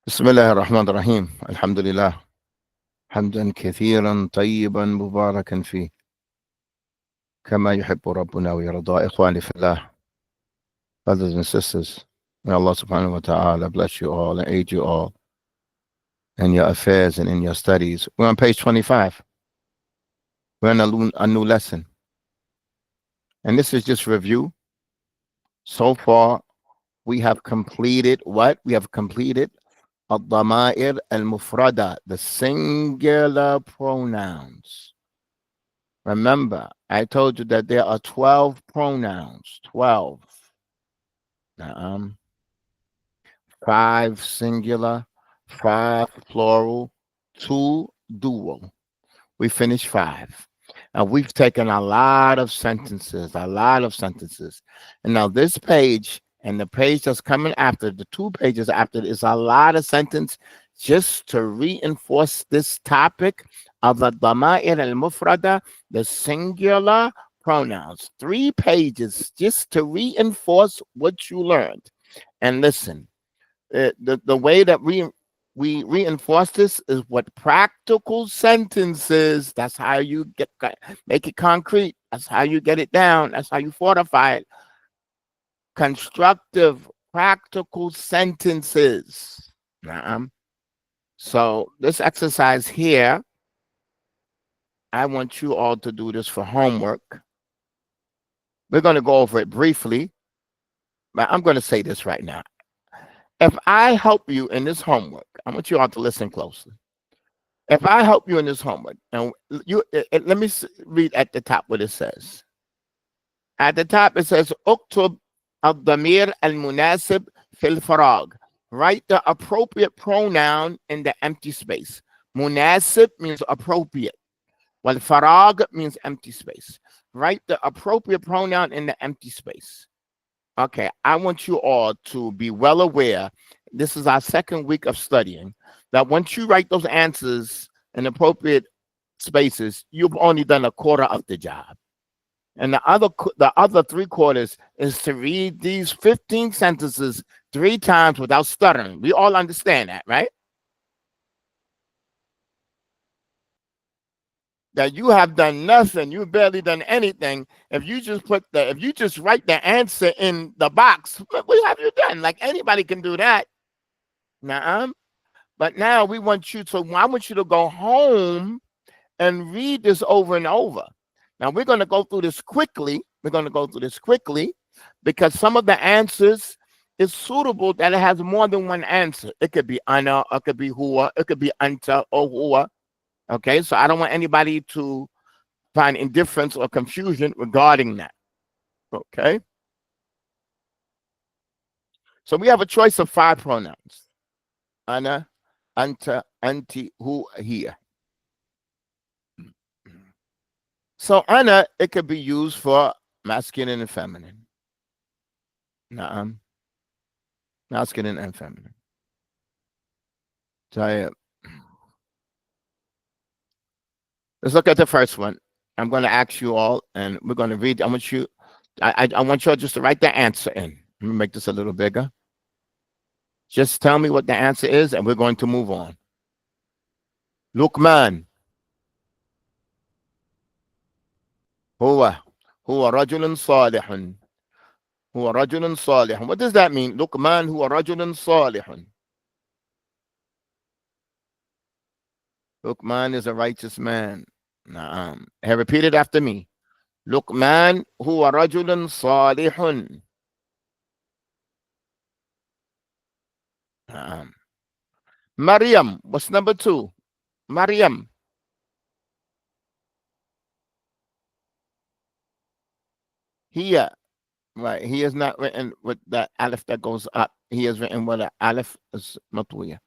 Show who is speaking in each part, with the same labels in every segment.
Speaker 1: بسم الله الرحمن الرحيم. الحمد لله حمدا كثيرا طيبا مباركا فيه كما يحب ربنا ويرضى. إخواني في الله, brothers and sisters, may Allah subhanahu wa ta'ala bless you all and aid you all in your affairs and in your studies. We're on page 25. We're in a new lesson. And this is just review. So far, we have completed what? We have completed الضمائر المفردة, the singular pronouns. Remember, I told you that there are 12 pronouns. 12. Now, 5 singular, 5 plural, 2 dual. We finished 5. And we've taken a lot of sentences. And now this page and the page that's coming after, the 2 pages after, is a lot of sentence just to reinforce this topic of the dama'ir al-mufrada, the singular pronouns. 3 pages just to reinforce what you learned. And listen, the way that we reinforce this is what practical sentences. That's how you make it concrete. That's how you get it down. That's how you fortify it. Constructive, practical sentences. So this exercise here, I want you all to do this for homework. We're going to go over it briefly, but I'm going to say this right now. If I help you in this homework, I want you all to listen closely. If I help you in this homework, and let me read at the top what it says. At the top, it says, "Uktub al-damir al-munasib fil farag." Write the appropriate pronoun in the empty space. Munasib means appropriate, while farag means empty space. Write the appropriate pronoun in the empty space. Okay, I want you all to be well aware, this is our second week of studying, that once you write those answers in appropriate spaces, you've only done a quarter of the job. And the other 3/4 is to read these 15 sentences 3 times without stuttering. We all understand that, right? That you have done nothing, you've barely done anything. If you just write the answer in the box, what have you done? Like, anybody can do that. But now I want you to go home and read this over and over. Now we're going to go through this quickly. Because some of the answers is suitable that it has more than one answer. It could be ana, it could be huwa, it could be anta or huwa. Okay, so I don't want anybody to find indifference or confusion regarding that. Okay. So we have a choice of 5 pronouns. Ana, anta, anti, hu, hiya. So ana, it could be used for masculine and feminine. Masculine and feminine. So let's look at the first one. I'm going to ask you all, and we're going to read. I want you all just to write the answer in. Let me make this a little bigger. Just tell me what the answer is, and we're going to move on. Luqman. هو رجل صالح. هو رجل صالح. What does that mean? Luqman هو رجل صالح. Luqman is a righteous man. Repeat it after me. Luqman هو رجل صالح. Maryam, what's number 2? Maryam. Here, right? He is not written with the alif that goes up. He is written with the alif is matwiya.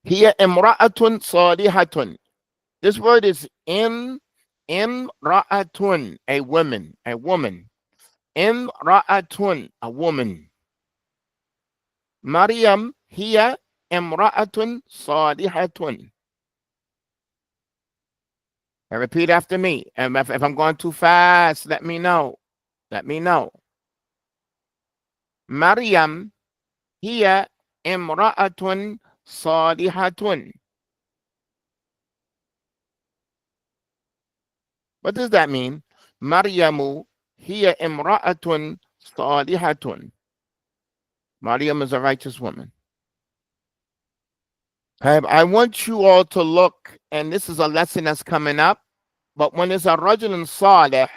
Speaker 1: Here, imra'atun salihatun. This word is imra'atun, a woman. Imra'atun, a woman. Maryam, here, imra'atun salihatun. And repeat after me. And if I'm going too fast, let me know. Maryam, hiya imra'atun Salihatun. What does that mean? Maryamu hiya imra'atun salihatun. Maryam is a righteous woman. I want you all to look, and this is a lesson that's coming up. But when it's a rajulun salih,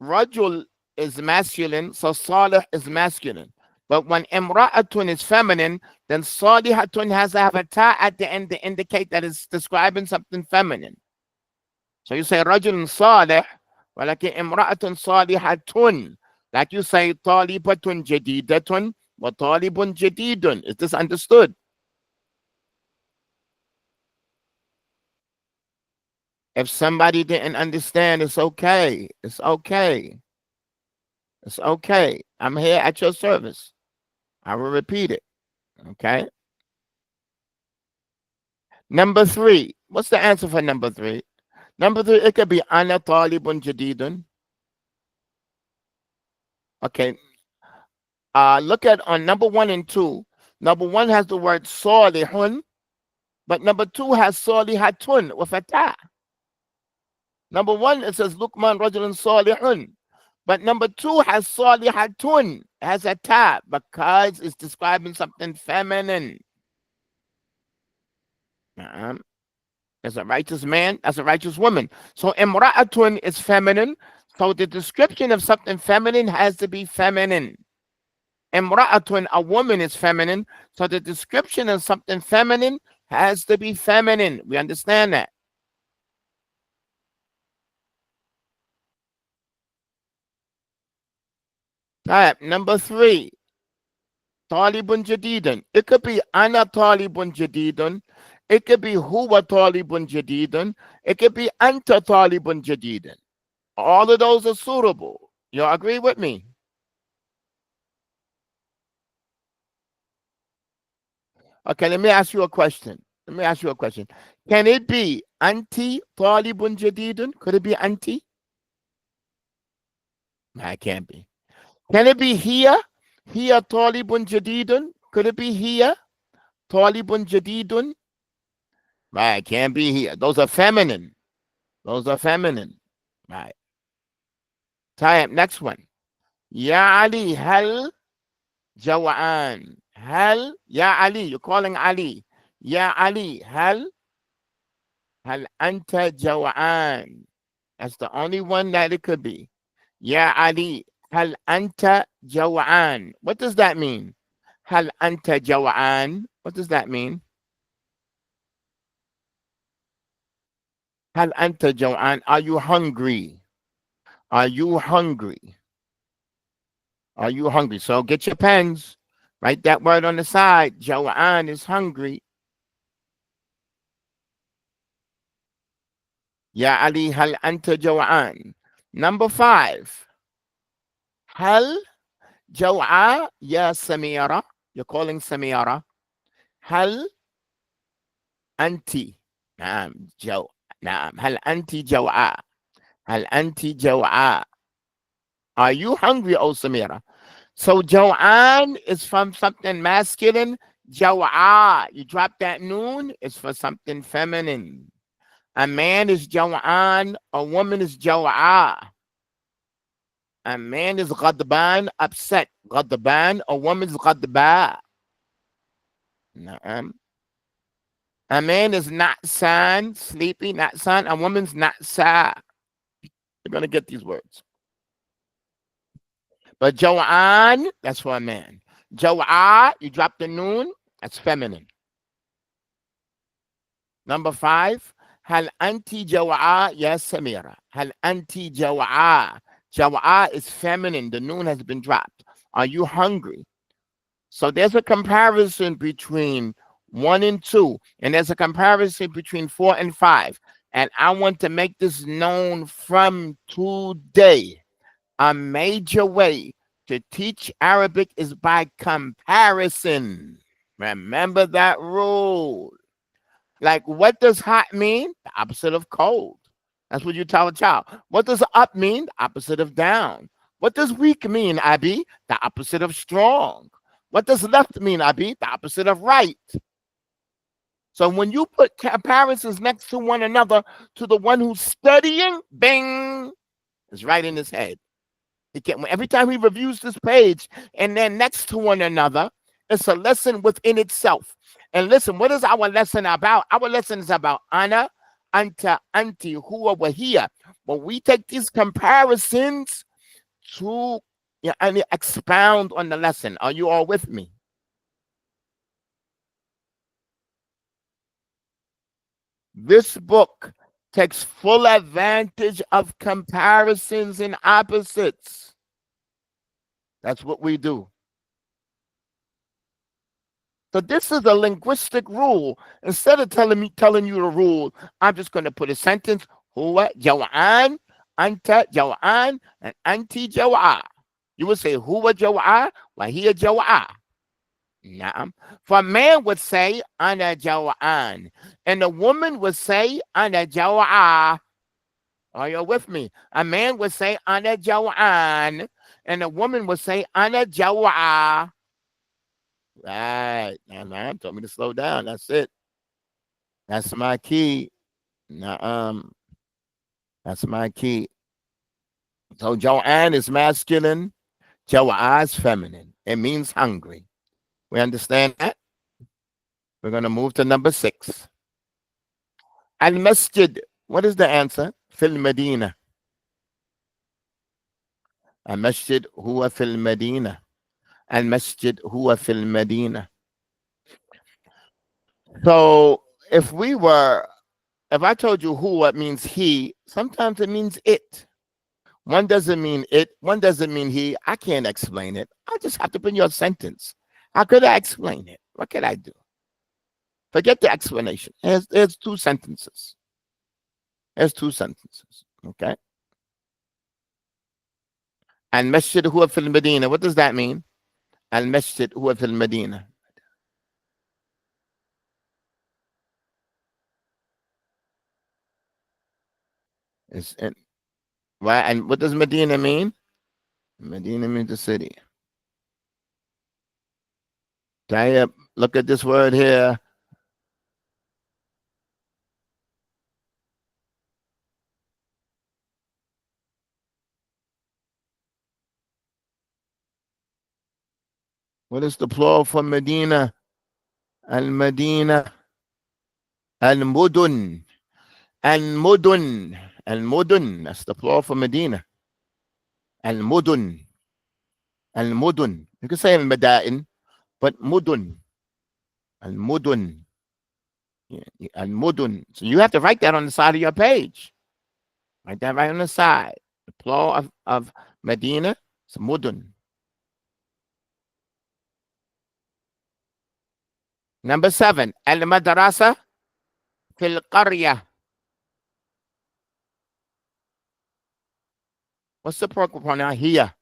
Speaker 1: rajul is masculine, so salih is masculine. But when imra'atun is feminine, then salihatun has to have a ta at the end to indicate that it's describing something feminine. So you say rajulun salih, ولكن imra'atun salihatun. Like you say talibatun jadidatun wa talibun jadidun. Is this understood? If somebody didn't understand, it's okay. It's okay. It's okay. I'm here at your service. I will repeat it. Okay. Number three. What's the answer for number three? Number three, it could be ana talibun jadidun. Okay. Look at on number one and two. Number one has the word salihun, but number two has salihatun with a ta. Number one, it says Luqman rajulun salihun. But number two has salihatun, has a ta, because it's describing something feminine. As a righteous man, as a righteous woman. So imra'atun is feminine. So the description of something feminine has to be feminine. Imra'atun, a woman, is feminine. So the description of something feminine has to be feminine. We understand that. All right, number three. Talibun jadidun. It could be ana talibun jadidun. It could be huwa talibun jadidun. It could be anta talibun jadidun. All of those are suitable. You agree with me? Okay, let me ask you a question. Let me ask you a question. Can it be anti talibun jadidun? Could it be anti? No, it can't be. Can it be here? Here talibun jadidun? Could it be here? Talibun jadidun? Right, can't be here. Those are feminine. Those are feminine. Right. Type next one. Ya Ali, hal jawaan. Hal, Ya Ali, you're calling Ali. Ya Ali, hal anta jawaan. That's the only one that it could be. Ya Ali, hal anta jawaan. What does that mean? Hal anta jawaan. What does that mean? Hal anta jawaan. Are you hungry? Are you hungry? Are you hungry? So get your pens. Write that word on the side. Jawaan is hungry. Ya Ali, hal anta jawaan. Number five. Hal jawa ya Samira. You're calling Samira. Hal anti. Naam, jaw. Naam. Hal anti jawa. Hal anti jawa. Are you hungry, O Samira? So Joanne is from something masculine. Jawa, you drop that noon, it's for something feminine. A man is Joanne, a woman is Jawa. A man is Ghadban, upset. Ghadban, a woman is Ghadba. A man is Natsan, sleepy, Natsan. A woman's Natsa. You're going to get these words. But Joanne, that's for a man. Jawa, you drop the noon, that's feminine. Number five, hal anti jawa ya Samira. Hal anti jawa. Jawa is feminine. The noon has been dropped. Are you hungry? So there's a comparison between 1 and 2, and there's a comparison between 4 and 5. And I want to make this known from today. A major way to teach Arabic is by comparison. Remember that rule. Like, what does hot mean? The opposite of cold. That's what you tell a child. What does up mean? The opposite of down. What does weak mean, Abi? The opposite of strong. What does left mean, Abi? The opposite of right. So when you put comparisons next to one another, to the one who's studying, bing, it's right in his head. He can, every time he reviews this page and then next to one another, it's a lesson within itself. And listen, what is our lesson about? Our lesson is about ana, anta, anti, huwa, wahia. But we take these comparisons to, yeah, and expound on the lesson. Are you all with me? This book takes full advantage of comparisons and opposites. That's what we do. So this is a linguistic rule. Instead of telling you the rule, I'm just going to put a sentence: Huwa jawaan, anta jawaan, and anti jawa. You would say huwa jawa, wa hiya jawa. Naam. For a man would say ana jawaan, and a woman would say ana jawa. Are you with me? A man would say ana jawaan, and a woman would say ana jawa. Right. Now, man told me to slow down. That's it. That's my key. Now, that's my key. So Joanne is masculine, Joa is feminine. It means hungry. We understand that? We're going to move to number 6. Al Masjid. What is the answer? Fil Medina. Al Masjid huwa fil Medina. Al Masjid huwa fil Medina. So if I told you who, what means he, sometimes it means it. One doesn't mean it, one doesn't mean he. I can't explain it. I just have to put in your sentence. How could I explain it? What could I do? Forget the explanation. There's 2 sentences. There's 2 sentences. Okay. Al Masjid huwa fil Medina. What does that mean? Al Masjid huwa fil Medina. It's in, right? And what does Medina mean? Medina means the city. Tayyip, look at this word here. What is the plural for Medina? Al Medina. Al Mudun. Al Mudun. Al Mudun. That's the plural for Medina. Al Mudun. Al Mudun. You can say Al Madain, but Mudun. Al Mudun. Al Mudun. So you have to write that on the side of your page. Write that right on the side. The plural of Medina is Mudun. Number 7. Al Madrasa fil Qarya. What's the pronoun here?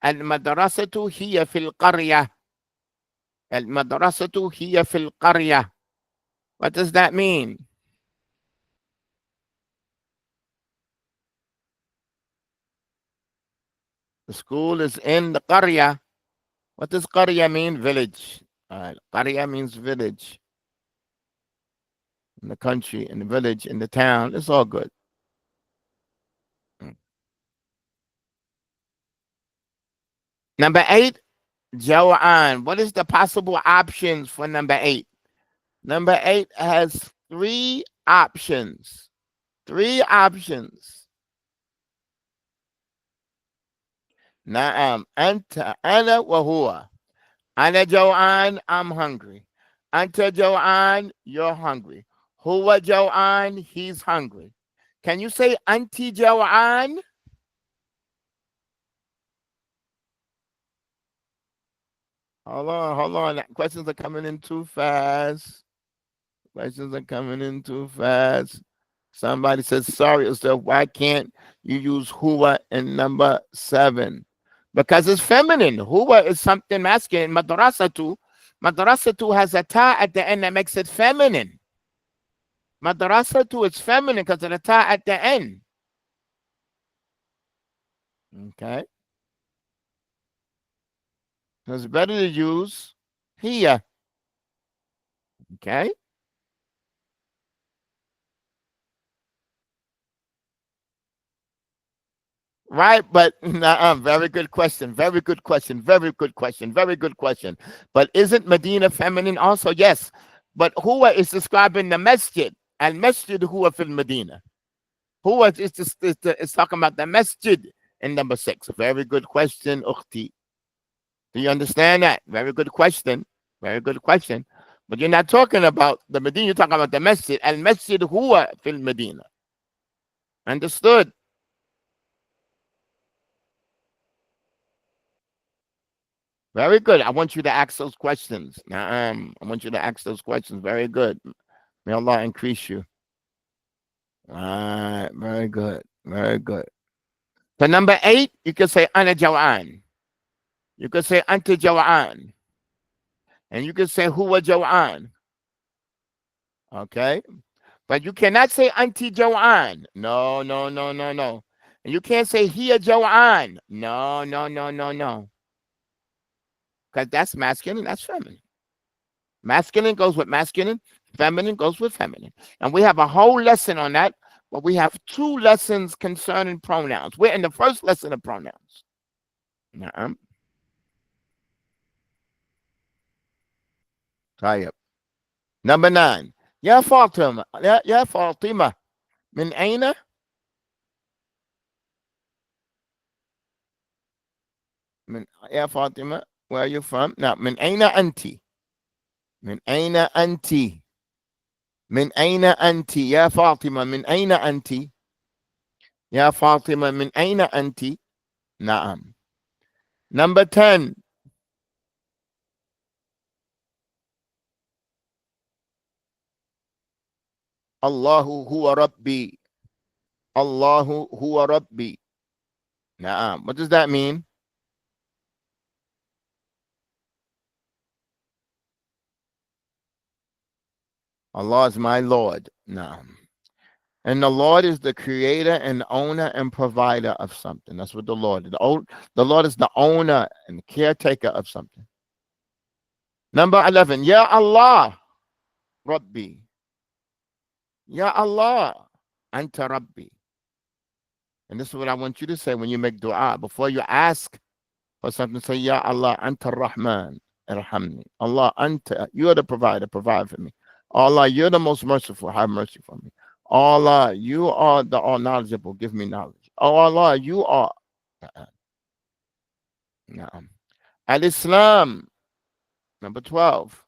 Speaker 1: Al Madrasatu hiya fil Qarya. Al Madrasatu hiya fil Qarya. What does that mean? The school is in the Qarya. What does Qarya mean? Village. Qarya means village. In the country, in the village, in the town. It's all good. Number 8, Jawaan. What is the possible options for number 8? Number 8 has 3 options. 3 options. Naam. Anta, ana wa huwa. Ana Joanne, I'm hungry. Anta Joanne, you're hungry. Huwa Joanne, he's hungry. Can you say Auntie Joanne? Hold on, hold on. Questions are coming in too fast. Questions are coming in too fast. Somebody says, sorry, Ustad, why can't you use huwa in number 7? Because it's feminine. Huwa is something masculine. Madrasatu has a ta at the end that makes it feminine. Madrasatu is feminine because of the ta at the end. Okay. So it's better to use here. Okay. Right, but very good question. Very good question. Very good question. Very good question. But isn't Medina feminine also? Yes. But Huwa is describing the masjid. And masjid Huwa fil Medina. Huwa is just is talking about the masjid in number 6. Very good question, Ukhti. Do you understand that? Very good question. Very good question. But you're not talking about the Medina, you're talking about the masjid. And masjid Huwa fil Medina. Understood? Very good. I want you to ask those questions. I want you to ask those questions. Very good. May Allah increase you. All right. Very good. Very good. So number 8, you can say ana jawan. You can say anta jawan. And you can say huwa jawan. Okay. But you cannot say anti jawan. No, no, no, no, no. And you can't say hiya jawan. No, no, no, no, no. Because that's masculine, that's feminine. Masculine goes with masculine, feminine goes with feminine. And we have a whole lesson on that, but we have 2 lessons concerning pronouns. We're in the first lesson of pronouns. نعم. طيب. Number 9. يا فاطمة يا فاطمة من أين؟ من يا فاطمة, where are you from? Now, من أين أنت؟ من أين أنت؟ من أين أنت يا فاطمة من أين أنت؟ يا فاطمة من أين أنت؟ نعم. Number 10. Allahu huwa Rabbi. Allahu huwa Rabbi. Naam. What does that mean? Allah is my Lord. Naam. And the Lord is the creator and owner and provider of something. That's what the Lord is. The Lord is the owner and caretaker of something. Number 11. Ya Allah, Rabbi. Ya Allah, Anta Rabbi. And this is what I want you to say when you make dua. Before you ask for something, say, Ya Allah, Anta Rahman, Irhamni. Allah, Anta, you are the provider, provide for me. Allah, you're the most merciful, have mercy for me. Allah, you are the all knowledgeable, give me knowledge. Oh Allah, you are. Naam. Al Islam, number 12.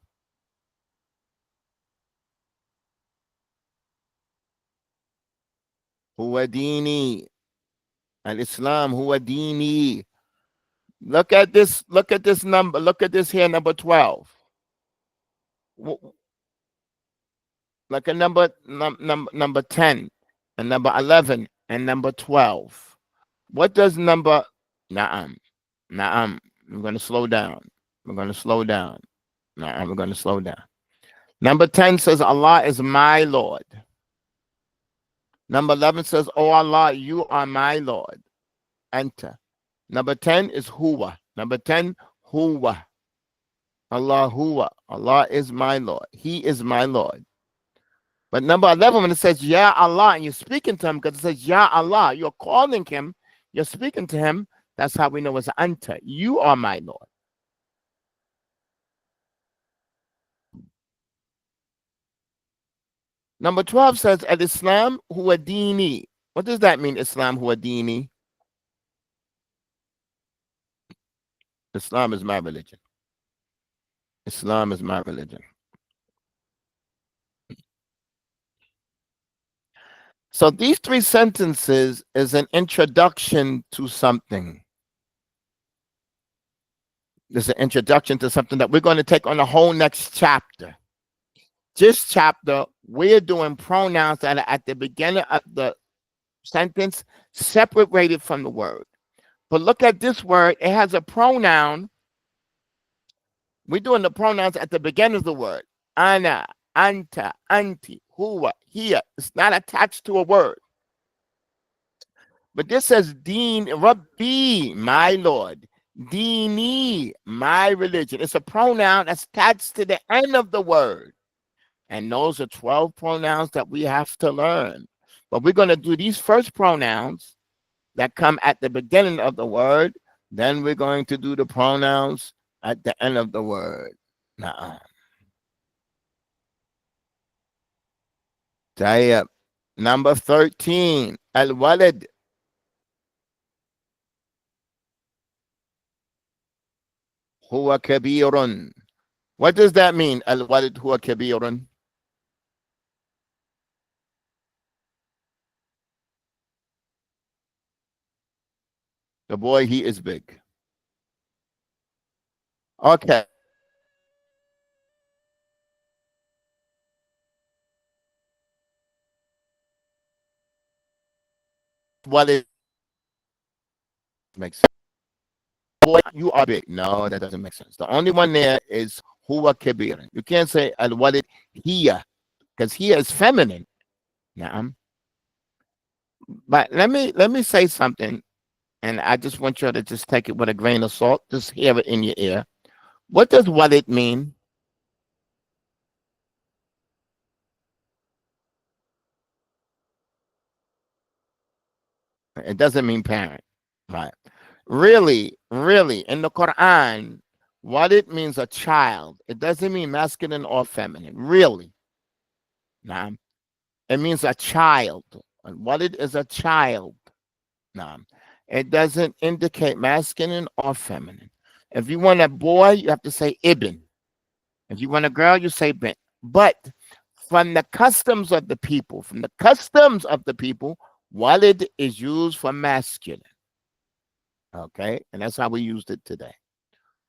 Speaker 1: Huwa dini. Al Islam, huwa dini. Look at this number, look at this here, number 12. Like a number 10 and number 11 and number 12. What does number Naam? Naam. I'm going to slow down. We're going to slow down. Naam, we're going to slow down. Number 10 says Allah is my Lord. Number 11 says, Oh Allah, you are my Lord. Enter. Number 10 is Huwa. Number 10, Huwa. Allah Huwa. Allah is my Lord. He is my Lord. But number 11, when it says, Ya Allah, and you're speaking to him because it says, Ya Allah, you're calling him, you're speaking to him, that's how we know it's Anta. You are my Lord. Number 12 says, Al Islam huwa dini. What does that mean, Islam huwa dini? Islam is my religion. Islam is my religion. So these 3 sentences is an introduction to something. This is an introduction to something that we're going to take on the whole next chapter. This chapter, we're doing pronouns that are at the beginning of the sentence, separated from the word. But look at this word, it has a pronoun. We're doing the pronouns at the beginning of the word. Ana, anta, anti, huwa, hiya. It's not attached to a word. But this says Deen Rabbi, my Lord. Dini, my religion. It's a pronoun that's attached to the end of the word. And those are 12 pronouns that we have to learn. But we're going to do these first pronouns that come at the beginning of the word. Then we're going to do the pronouns at the end of the word. Now, طيب. Number 13. الولد هو كبير. What does that mean? الولد هو كبير. The boy, he is big. Okay. What it makes sense. Boy, you are big. No, that doesn't make sense. The only one there is huwa kabir. You can't say al walid hiya, because hiya is feminine. Naam. But let me say something, and I just want you to just take it with a grain of salt. Just hear it in your ear. What does walid mean? It doesn't mean parent. Right. Really, really, in the Quran, what it means a child. It doesn't mean masculine or feminine. Really. Nah. It means a child. And what it is a child. Nah. It doesn't indicate masculine or feminine. If you want a boy, you have to say ibn. If you want a girl, you say bint. But from the customs of the people, walid is used for masculine. Okay, and that's how we used it today.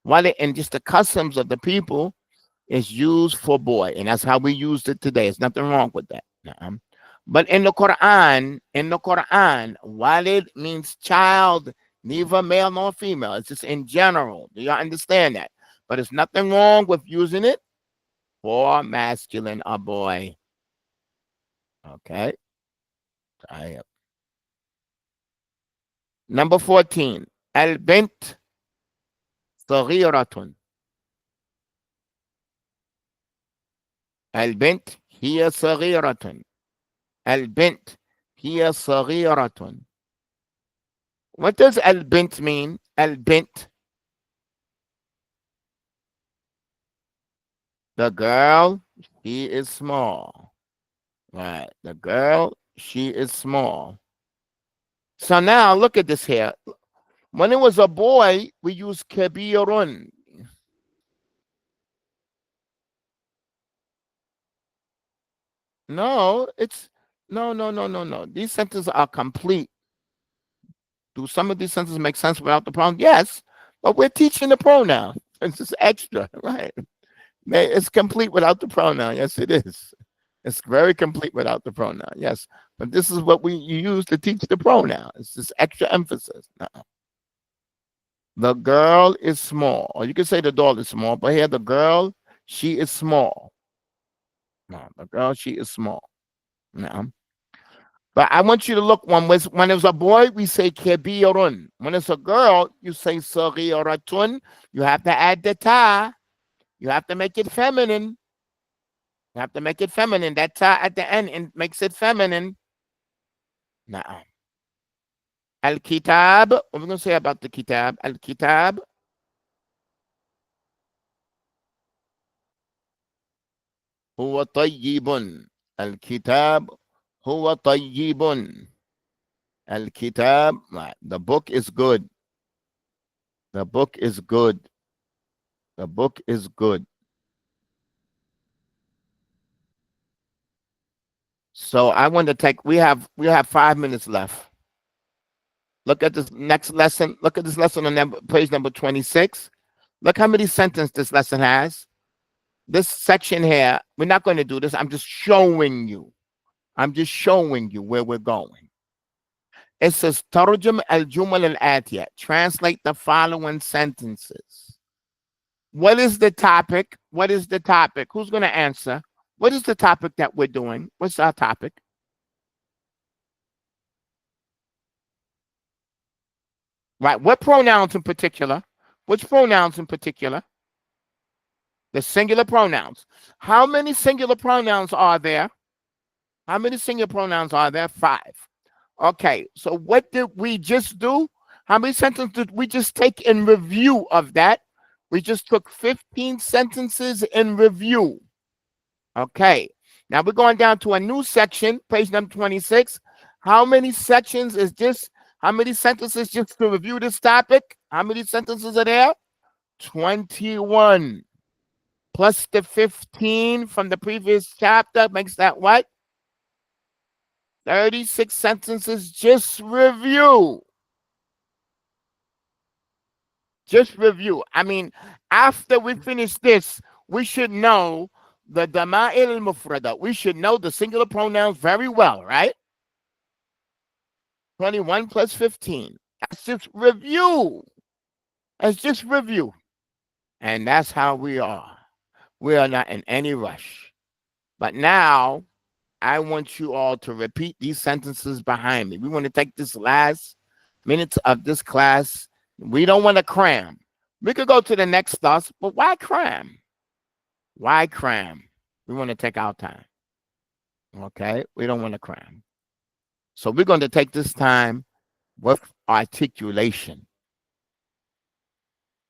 Speaker 1: Walid, and just the customs of the people, is used for boy, and that's how we used it today. There's nothing wrong with that. But in the Quran, walid means child, neither male nor female. It's just in general. Do you understand that? But there's nothing wrong with using it for masculine or boy. Okay. Number 14. Al-bint صغيرة. البنت هي صغيرة. البنت هي صغيرة. What does البنت mean? البنت. The girl, she is small. Right. The girl, she is small. So now look at this here. When it was a boy, we use كبير. No, it's no. These sentences are complete. Do some of these sentences make sense without the pronoun? Yes, but we're teaching the pronoun. It's just extra, right? It's complete without the pronoun. Yes, it is. It's very complete without the pronoun. Yes, but this is what you use to teach the pronoun. It's just extra emphasis. No. The girl is small, or you can say the doll is small, but here the girl, she is small. No, the girl, she is small. No. But I want you to look when it's a boy, we say kebirun. When it's a girl, you say saghiratun. You have to add the ta. You have to make it feminine. You have to make it feminine. That ta at the end and makes it feminine. Now, al-kitab. What are we going to say about the kitab? Al-kitab. هو طيب. الكتاب هو طيب. الكتاب. The book is good. The book is good. The book is good. So I want to take. We have 5 minutes left. Look at this next lesson. Look at this lesson on page number 26. Look how many sentences this lesson has. This section here, we're not going to do this. I'm just showing you. I'm just showing you where we're going. It says Tarjum al-Jumal al-Atiyah. Translate the following sentences. What is the topic? What is the topic? Who's going to answer? What is the topic that we're doing? What's our topic? Right. What pronouns in particular? Which pronouns in particular? The singular pronouns. How many singular pronouns are there? How many singular pronouns are there? 5. Okay, so what did we just do? How many sentences did we just take in review of that? We just took 15 sentences in review. Okay, now we're going down to a new section, page number 26. How many sections is this? How many sentences just to review this topic? How many sentences are there? 21 plus the 15 from the previous chapter makes that what? 36 sentences. Just review. Just review. I mean, after we finish this, we should know the dama'il al-mufrada. We should know the singular pronouns very well, right? 21 plus 15. That's just review. That's just review. And that's how we are. We are not in any rush. But now I want you all to repeat these sentences behind me. We want to take this last minutes of this class. We don't want to cram. We could go to the next class, but why cram? Why cram? We want to take our time. Okay? We don't want to cram. So we're going to take this time with articulation.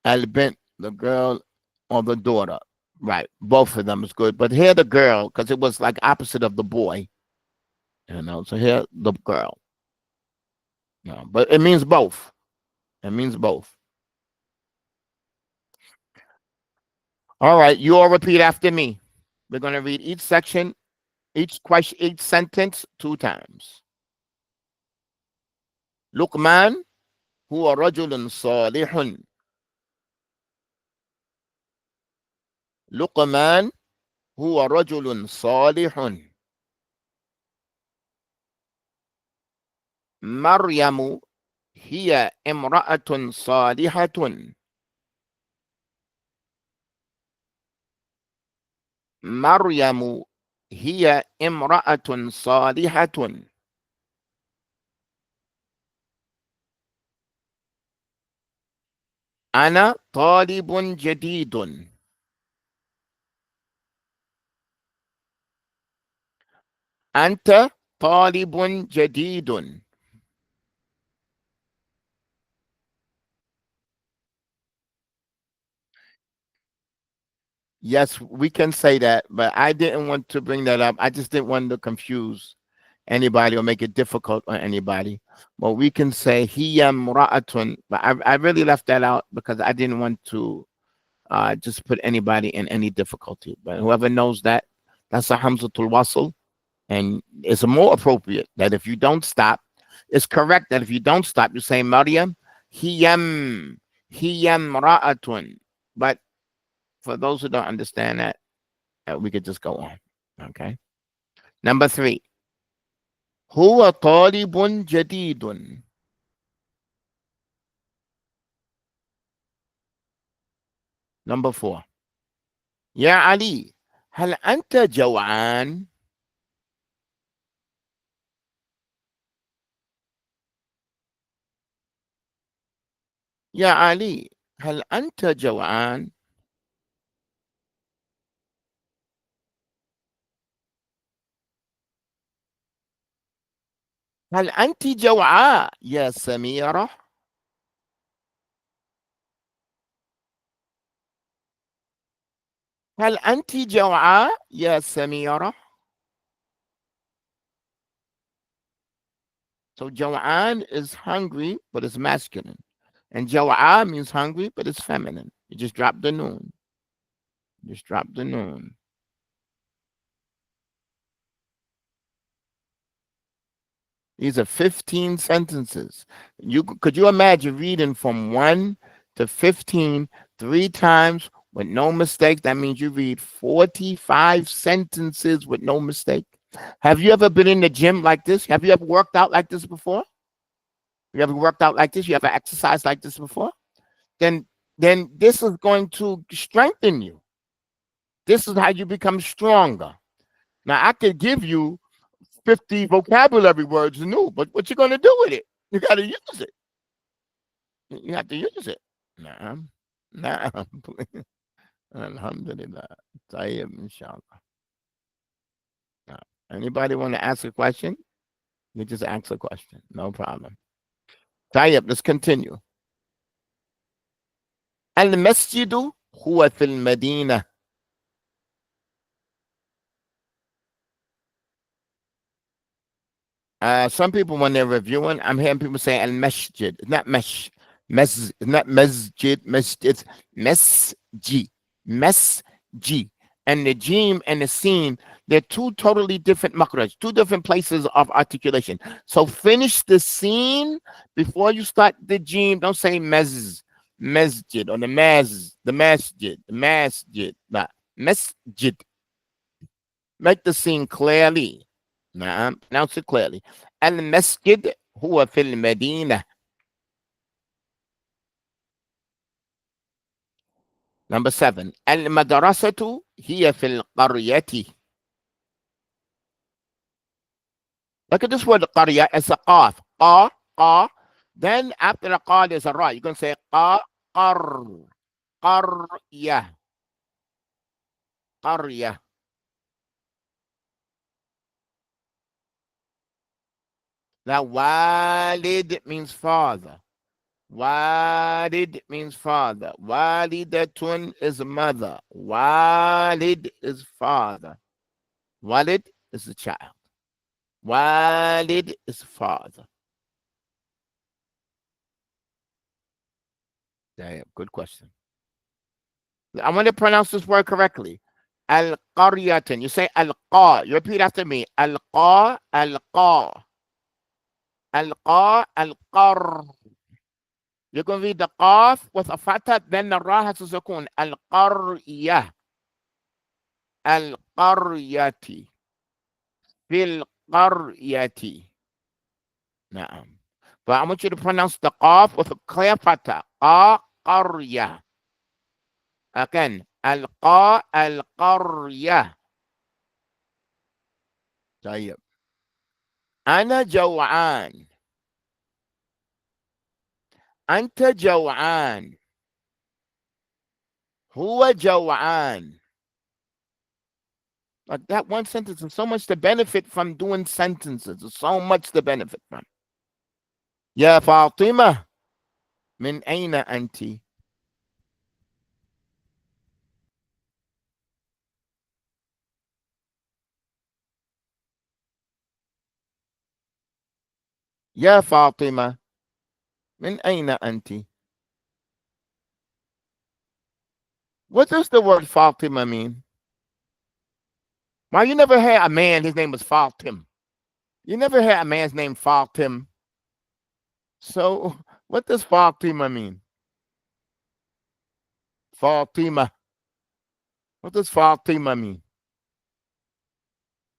Speaker 1: Al-bint, the girl or the daughter. Right. Both of them is good. But here the girl, because it was like opposite of the boy. So here the girl. But it means both. It means both. All right, you all repeat after me. We're going to read each section, each question, each sentence 2 times. لقمان هو رجل صالح. لقمان هو رجل صالح. مريم هي امرأة صالحة. مريم هي امرأة صالحة. أنا طالب جديد. أنت طالب جديد. Yes, we can say that, but I didn't want to bring that up. I just didn't want to confuse anybody or make it difficult on anybody. Well, we can say hiya mra'atun, but I really left that out because I didn't want to just put anybody in any difficulty. But whoever knows that, that's a hamzatul wasl, and it's more appropriate that if you don't stop, it's correct that if you don't stop, you say Maryam hiyam hiyam mra'atun. But for those who don't understand that, we could just go on. Okay. Number 3. هو طالب جديد. Number 4. يا علي هل أنت جوعان؟ يا علي هل أنت جوعان؟ هل أنت جوعاء يا سميرة؟ هل أنت جوعاء يا سميرة؟ So جوعان is hungry, but it's masculine. And جوعاء means hungry, but it's feminine. You just drop the noon. Just drop the noon. These are 15 sentences. Could you imagine reading from 1 to 15 3 times with no mistakes? That means you read 45 sentences with no mistake. Have you ever been in the gym like this? Have you ever worked out like this before? You ever worked out like this? You ever exercised like this before? Then this is going to strengthen you. This is how you become stronger. Now I could give you 50 vocabulary words new, but what you gonna do with it? You gotta use it. You have to use it. Naam. Naam. Alhamdulillah. Tayyib, inshallah. Now, anybody want to ask a question? You just ask a question. No problem. طيب, let's continue. المسجد هو في المدينة. Some people, when they're reviewing, I'm hearing people say al masjid. It's not it's not masjid, masjid. It's mesji, mesji. And the jim and the sin, they're two totally different makhraj, two different places of articulation. So finish the sin before you start the jim. Don't say masjid or the masjid, the masjid. Nah, masjid. Make the scene clearly. نعم, pronounce it clearly. المسجد هو في المدينة. Number 7. المدرسة هي في القرية. Look at this word قرية as a qaf. qa. Then after the qa there's a ra. You're going to say qa, qar, قرية, قرية. Now walid means father. Walid means father. Walidatun is mother. Walid is father. Walid is the child. Walid is father. Damn, good question. I want to pronounce this word correctly. Al qaryatan. You say al qa. You repeat after me. Al qa, al qa. Al qa, al qar. You're going to read the qaf with a fatha, then the ra has a sukun. Al qaryah. Al qaryati. Fil qaryati. نعم. But I want you to pronounce the qaf with a clear fatha. Qarya. Again. Al-qa al-qarya. طيب. أنا جوعان. أنت جوعان. هو جوعان. Like that one sentence is so much to benefit from doing sentences. There's so much to benefit from. يا فاطمة من أين أنتِ؟ يا فاطمة من أين أنتِ؟ What does the word Fatima mean? Why you never heard a man, his name was Fatim? You never heard a man's name Fatim. So what does Fatima mean? Fatima. What does Fatima mean?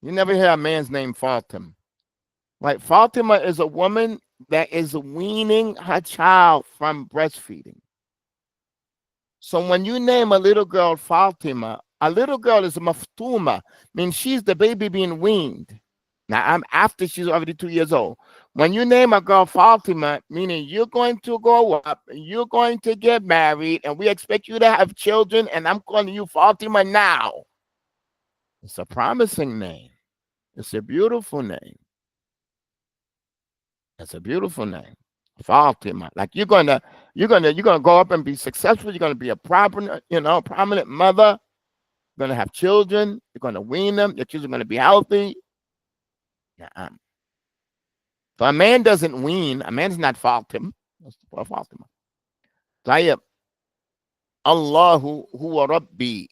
Speaker 1: You never hear a man's name Fatim. Like Fatima is a woman that is weaning her child from breastfeeding. So when you name a little girl Fatima, a little girl is a maftuma, means she's the baby being weaned. Now I'm after she's already 2 years old. When you name a girl Fatima, meaning you're going to grow up, you're going to get married, and we expect you to have children, and I'm calling you Fatima now. It's a promising name. It's a beautiful name. It's a beautiful name. Fatima. Like you're gonna grow up and be successful. You're gonna be a prominent mother. You're gonna have children. You're gonna wean them. Your children are gonna be healthy. Yeah. So a man doesn't wean. A man's not Fatim. That's Fatima. طيب. Allahu huwa Rabbi.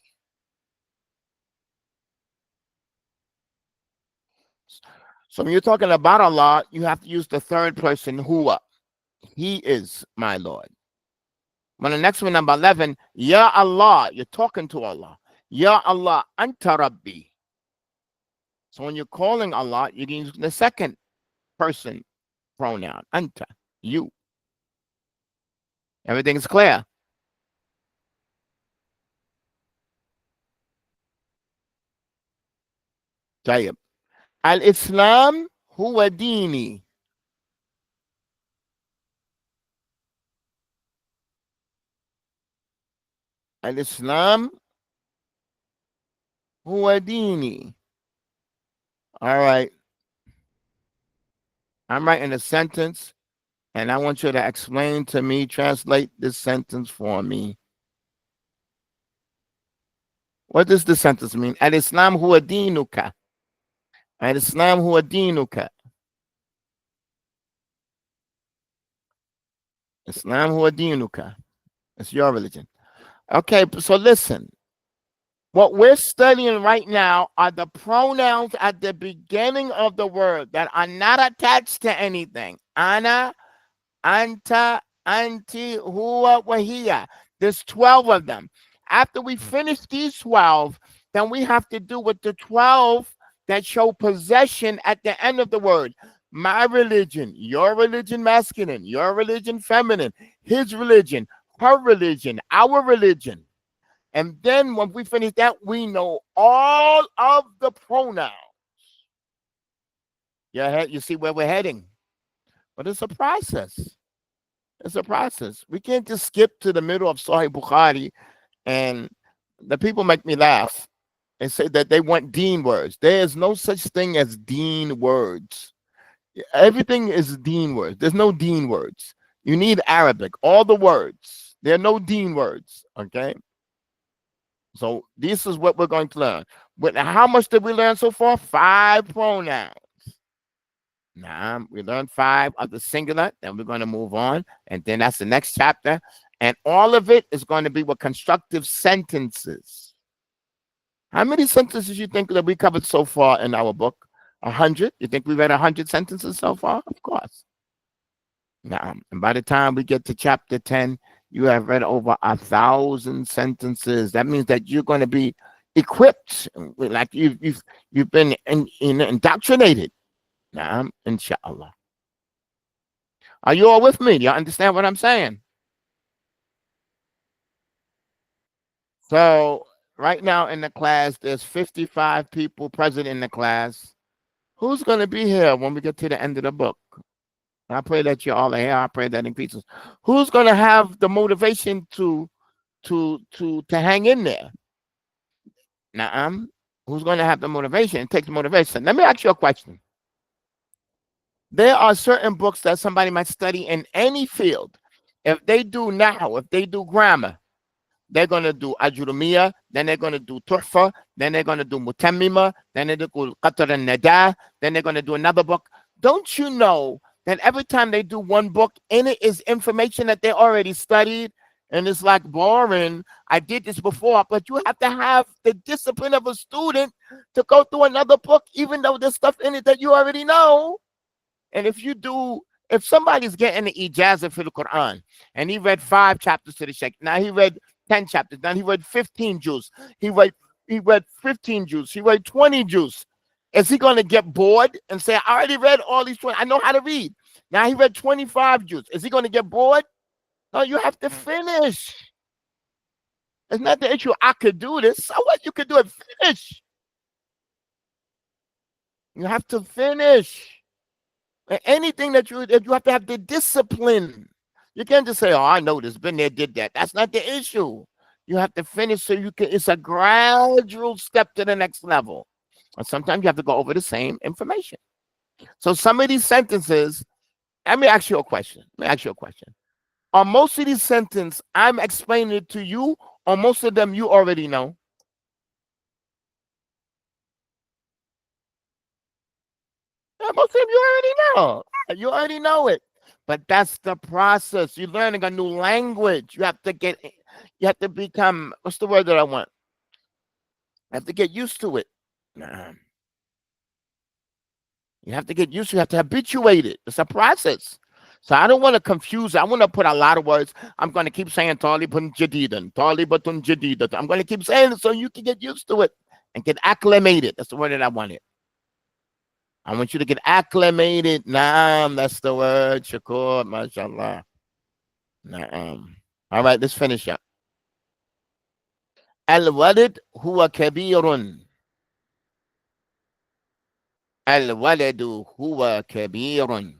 Speaker 1: So when you're talking about Allah, you have to use the third person, huwa. He is my Lord. When the next one, number 11, Ya Allah, you're talking to Allah. Ya Allah, Anta Rabbi. So when you're calling Allah, you can use the second person pronoun, Anta, you. Everything's clear. طيب. الإسلام هو ديني. الإسلام هو ديني. All right. I'm writing a sentence, and I want you to explain to me, translate this sentence for me. What does the sentence mean? Al Islam huwa dinuka. Al Islam huwa dinuka. Islam huwa dinuka. It's your religion. Okay, so listen. What we're studying right now are the pronouns at the beginning of the word that are not attached to anything. Ana, anta, anti, huwa, wahiya. There's 12 of them. After we finish these 12, then we have to do with the 12 that show possession at the end of the word. My religion, your religion masculine, your religion feminine, his religion, her religion, our religion. And then when we finish that, we know all of the pronouns. Yeah, you see where we're heading. But it's a process. It's a process. We can't just skip to the middle of Sahih Bukhari, and the people make me laugh and say that they want deen words. There is no such thing as deen words. Everything is deen words. There's no deen words. You need Arabic. All the words. There are no deen words. Okay. So this is what we're going to learn. But how much did we learn so far? 5 pronouns. Now we learned 5 of the singular. Then we're going to move on, and then that's the next chapter. And all of it is going to be with constructive sentences. How many sentences you think that we covered so far in our book? 100? You think we read 100 sentences so far? Of course. Now, and by the time we get to chapter 10, you have read over 1,000 sentences. That means that you're going to be equipped, like you've been indoctrinated. Now, inshallah. Are you all with me? Do you understand what I'm saying? So right now in the class, there's 55 people present in the class. Who's going to be here when we get to the end of the book? I pray that you all are here. I pray that increases. Who's going to have the motivation to hang in there? Now, who's going to have the motivation? It takes motivation. Let me ask you a question. There are certain books that somebody might study in any field. If they do now, if they do grammar, they're going to do Ajurumiyya, then they're going to do Tuhfa, then they're going to do Mutammima, then they're going to do Qatr al-Nada, then they're going to do another book. Don't you know that every time they do one book, in it is information that they already studied? And it's like boring. I did this before, but you have to have the discipline of a student to go through another book, even though there's stuff in it that you already know. And if somebody's getting the ijazah for the Quran and he read 5 chapters to the Sheikh, now he read 10 chapters, now he read 15 juz, he read 15 juz, he read 20 juz. Is he going to get bored and say, I already read all these 20, I know how to read. Now he read 25 juz. Is he going to get bored? No, you have to finish. It's not the issue. I could do this. So what? You could do it. Finish. You have to finish. Anything that you have to have the discipline. You can't just say, "Oh, I know this, been there, did that." That's not the issue. You have to finish so you can. It's a gradual step to the next level. And sometimes you have to go over the same information. So some of these sentences. Let me ask you a question. Are most of these sentences I'm explaining it to you, or most of them you already know? Yeah, most of them you already know. You already know it. But that's the process. You're learning a new language. You have to become, what's the word that I want? You have to get used to it. You have to get used to it. You have to habituate it. It's a process. So I don't want to confuse it. I want to put a lot of words. I'm going to keep saying Taliban Jadidan, Talibatun Jadidan. I'm going to keep saying it so you can get used to it and get acclimated. That's the word that I wanted. I want you to get acclimated. Naam, that's the word. Shakur, mashallah. Naam. All right, let's finish up. Al-walid huwa kabirun. Al-waladu huwa kabirun.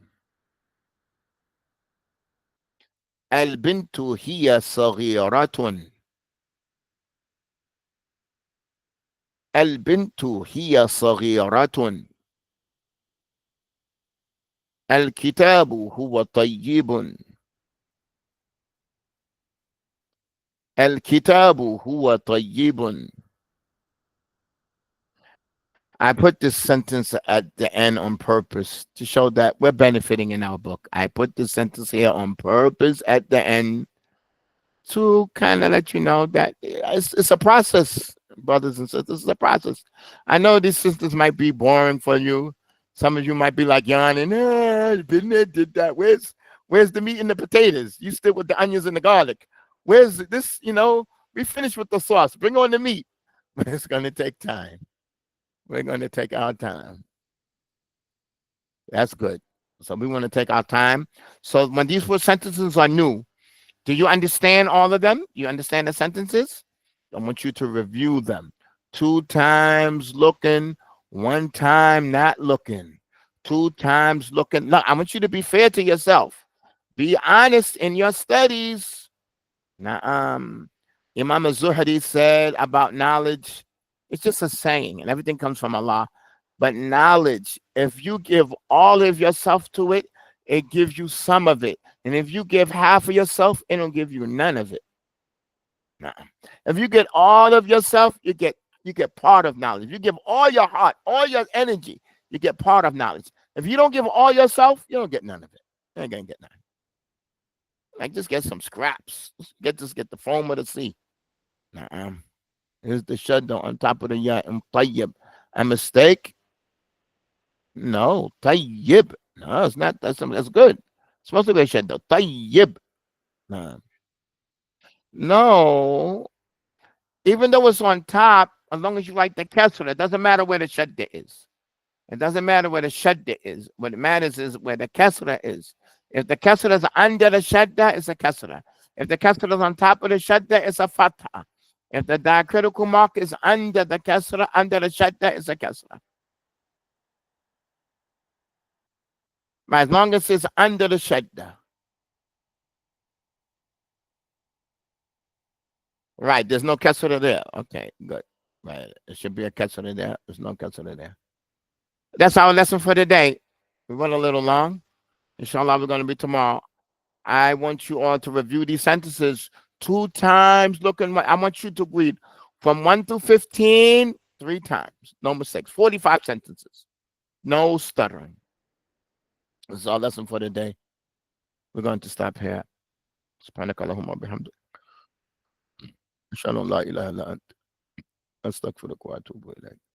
Speaker 1: Al-bintu hiya saghiratun. Al-bintu hiya saghiratun. الكتاب هو طيب. الكتاب هو طيب. I put this sentence at the end on purpose to show that we're benefiting in our book. I put this sentence here on purpose at the end to kind of let you know that it's a process, brothers and sisters. It's a process. I know these sisters might be boring for you. Some of you might be like yawning. Been there, did that. Where's the meat and the potatoes? You still with the onions and the garlic. Where's this? We finished with the sauce. Bring on the meat. But it's going to take time. We're going to take our time. That's good. So we want to take our time. So when these four sentences are new, do you understand all of them? You understand the sentences? I want you to review them. 2 times looking, 1 time not looking. 2 times looking. No, I want you to be fair to yourself. Be honest in your studies. Now, Imam Zuhri said about knowledge, it's just a saying, and everything comes from Allah. But knowledge, if you give all of yourself to it, it gives you some of it. And if you give half of yourself, it don't give you none of it. Nah. If you get all of yourself, you get part of knowledge. If you give all your heart, all your energy, you get part of knowledge. If you don't give all yourself, you don't get none of it. You ain't gonna get none. Like just get some scraps. Just get the foam of the sea. Nah. Here's the shadda on top of the ya and tayyib. A mistake? No, tayyib. No, it's not. That's good. It's supposed to be a shadda. Tayyib. No. No. Even though it's on top, as long as you write the kesra, it doesn't matter where the shadda is. It doesn't matter where the shadda is. What matters is where the kesra is. If the kesra is under the shadda, it's a kesra. If the kesra is on top of the shadda, it's a fatha. If the diacritical mark is under the kesra, under the shadda, it's a kesra. But as long as it's under the shadda. Right, there's no kesra there. Okay, good. Right, it should be a kesra there. There's no kesra there. That's our lesson for today. We went a little long. Inshallah, we're going to be tomorrow. I want you all to review these sentences 2 times. I want you to read from 1 to 15 3 times. No mistakes. 45 sentences. No stuttering. This is our lesson for today. We're going to stop here. Subhanakallahumma bihamdik. Inshallah la ilaha illa ant. Astaghfiruka wa atubu ilayk.